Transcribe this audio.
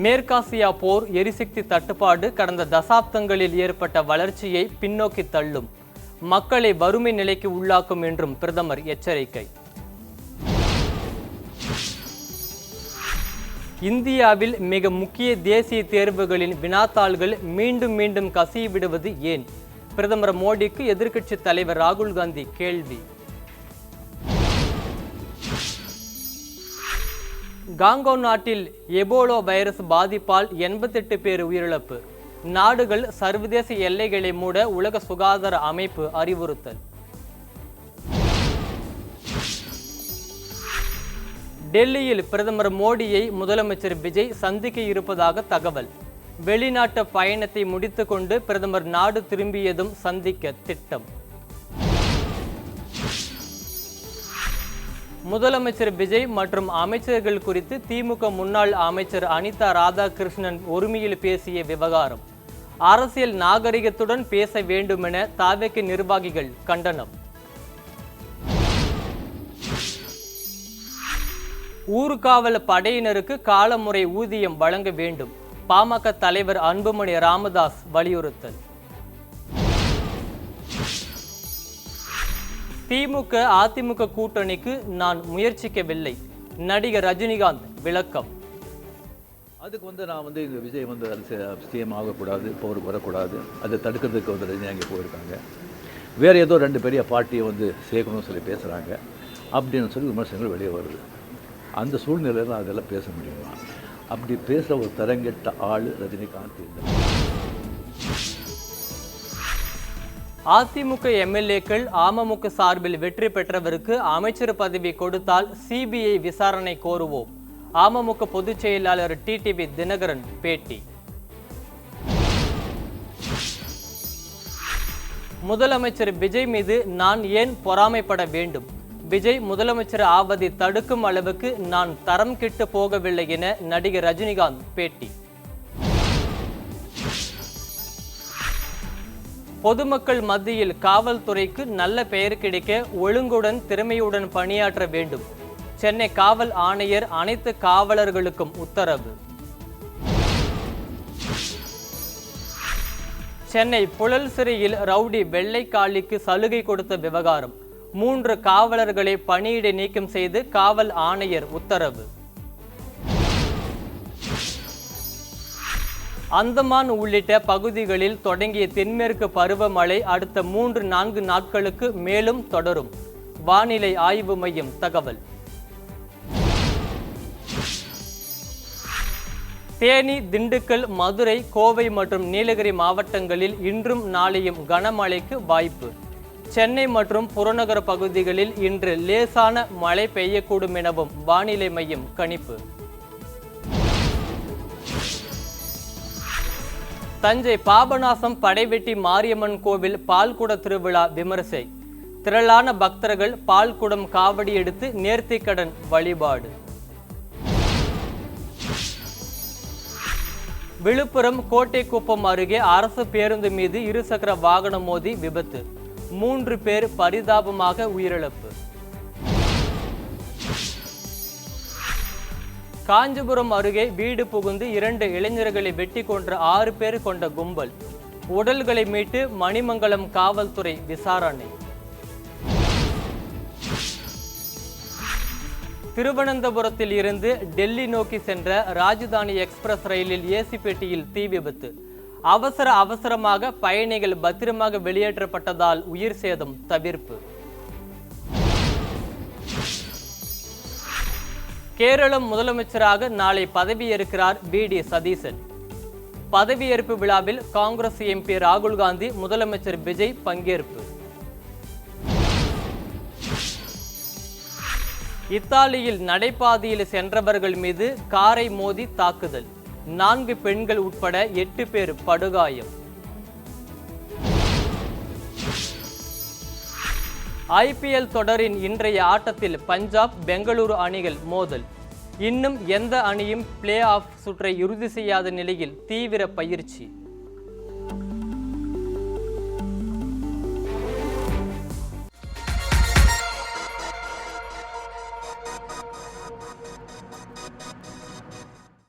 மேற்காசியா போர், எரிசக்தி தட்டுப்பாடு கடந்த தசாப்தங்களில் ஏற்பட்ட வளர்ச்சியை பின்னோக்கி தள்ளும், மக்களை வறுமை நிலைக்கு உள்ளாக்கும் என்றும் பிரதமர் எச்சரிக்கை. இந்தியாவில் மிக முக்கிய தேசிய தேர்வுகளின் வினாத்தாள்கள் மீண்டும் மீண்டும் கசிவிடுவது ஏன்? பிரதமர் மோடிக்கு எதிர்க்கட்சி தலைவர் ராகுல் காந்தி கேள்வி. காங்கோ நாட்டில் எபோலா வைரஸ் பாதிப்பால் 88 பேர் உயிரிழப்பு. நாடுகள் சர்வதேச எல்லைகளை மூட உலக சுகாதார அமைப்பு அறிவுறுத்தல். டெல்லியில் பிரதமர் மோடியை முதலமைச்சர் விஜய் சந்திக்க இருப்பதாக தகவல். வெளிநாட்டு பயணத்தை முடித்துக்கொண்டு பிரதமர் நாடு திரும்பியதும் சந்திக்க திட்டம். முதலமைச்சர் விஜய் மற்றும் அமைச்சர்கள் குறித்து திமுக முன்னாள் அமைச்சர் அனிதா ராதாகிருஷ்ணன் ஒருமையில் பேசிய விவகாரம். அரசியல் நாகரிகத்துடன் பேச வேண்டுமென தாவேக்கு நிர்வாகிகள் கண்டனம். ஊர்காவல் படையினருக்கு காலமுறை ஊதியம் வழங்க வேண்டும், பாமக தலைவர் அன்புமணி ராமதாஸ் வலியுறுத்தல். திமுக அதிமுக கூட்டணிக்கு நான் முயற்சிக்கவில்லை, நடிகர் ரஜினிகாந்த் விளக்கம். அதுக்கு நான் இந்த விஜய் சிஎம் ஆகக்கூடாது, போருக்கு வரக்கூடாது, அதை தடுக்கிறதுக்கு ரஜினி அங்கே போயிருக்காங்க. வேறு ஏதோ 2 பெரிய பார்ட்டியை சேர்க்கணும்னு சொல்லி பேசுகிறாங்க அப்படின்னு சொல்லி விமர்சனங்கள் வெளியே வருது. அந்த சூழ்நிலையில் தான் அதெல்லாம் பேச முடியுமா? அப்படி பேசுகிற ஒரு தரங்கெட்ட ஆள் ரஜினிகாந்த் இல்லை. அதிமுக எம்எல்ஏக்கள் அமமுக சார்பில் வெற்றி பெற்றவருக்கு அமைச்சர் பதவி கொடுத்தால் சிபிஐ விசாரணை கோருவோம், அமமுக பொதுச் செயலாளர் டிடிவி தினகரன் பேட்டி. முதலமைச்சர் விஜய் மீது நான் ஏன் பொறாமைப்பட வேண்டும்? விஜய் முதலமைச்சர் ஆவதை தடுக்கும் அளவுக்கு நான் தரம் கெட்டு போகவில்லை என நடிகர் ரஜினிகாந்த் பேட்டி. பொதுமக்கள் மத்தியில் காவல்துறைக்கு நல்ல பெயர் கிடைக்க ஒழுங்குடன் திறமையுடன் பணியாற்ற வேண்டும், சென்னை காவல் ஆணையர் அனைத்து காவலர்களுக்கும் உத்தரவு. சென்னை புழல் சிறையில் ரவுடி வெள்ளைக்காளிக்கு சலுகை கொடுத்த விவகாரம். 3 காவலர்களை பணியிடை நீக்கம் செய்து காவல் ஆணையர் உத்தரவு. அந்தமான் உள்ளிட்ட பகுதிகளில் தொடங்கிய தென்மேற்கு பருவமழை அடுத்த 3-4 நாட்களுக்கு மேலும் தொடரும், வானிலை ஆய்வு மையம் தகவல். தேனி, திண்டுக்கல், மதுரை, கோவை மற்றும் நீலகிரி மாவட்டங்களில் இன்றும் நாளையும் கனமழைக்கு வாய்ப்பு. சென்னை மற்றும் புறநகர பகுதிகளில் இன்று லேசான மழை பெய்யக்கூடும் எனவும் வானிலை மையம் கணிப்பு. தஞ்சை பாபநாசம் படைவெட்டி மாரியம்மன் கோவில் பால்குட திருவிழா விமரிசை. திரளான பக்தர்கள் பால்குடம் காவடி எடுத்து நேர்த்திக்கடன் வழிபாடு. விழுப்புரம் கோட்டைக்குப்பம் அருகே அரசு பேருந்து மீது இருசக்கர வாகனம் மோதி விபத்து. 3 பேர் பரிதாபமாக உயிரிழப்பு. காஞ்சிபுரம் அருகே வீடு புகுந்து 2 இளைஞர்களை வெட்டி கொன்ற 6 பேர் கொண்ட கும்பல். உடல்களை மீட்டு மணிமங்கலம் காவல்துறை விசாரணை. திருவனந்தபுரத்தில் இருந்து டெல்லி நோக்கி சென்ற ராஜதானி எக்ஸ்பிரஸ் ரயிலில் ஏசி பெட்டியில் தீ விபத்து. அவசரமாக பயணிகள் பத்திரமாக வெளியேற்றப்பட்டதால் உயிர் சேதம் தவிர்ப்பு. கேரளம் முதலமைச்சராக நாளை பதவியேற்கிறார் வி.டி. சதீசன். பதவியேற்பு விழாவில் காங்கிரஸ் எம்பி ராகுல் காந்தி, முதலமைச்சர் விஜய் பங்கேற்பு. இத்தாலியில் நடைபாதையில் சென்றவர்கள் மீது காரை மோதி தாக்குதல். 4 பெண்கள் உட்பட 8 பேர் படுகாயம். ஐபிஎல் தொடரின் இன்றைய ஆட்டத்தில் பஞ்சாப், பெங்களூரு அணிகள் மோதல். இன்னும் எந்த அணியும் பிளே ஆஃப் சுற்றை இறுதி செய்யாத நிலையில் தீவிர பயிற்சி.